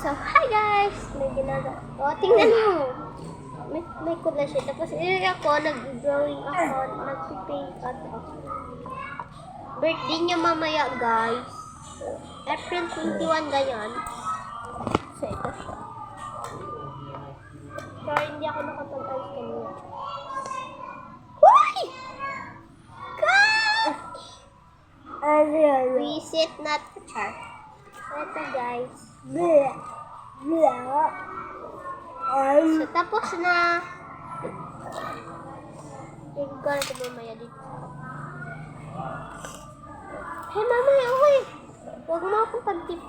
So, hi guys! May ginagawa. O, tingnan mo. May collage siya. Tapos, ako, nag-drawing ako. Nag-paint ako. Birthday niya mamaya, guys. April 21, ganyan. So, ito siya. Sorry, hindi ako nakapag-ayos kanina. Uy! Gosh! Visit not char. Ito, guys. So, tapos na. Tingnan ko na mamaya dito. Hey, mamaya, uy! Huwag mo akong pag-tip.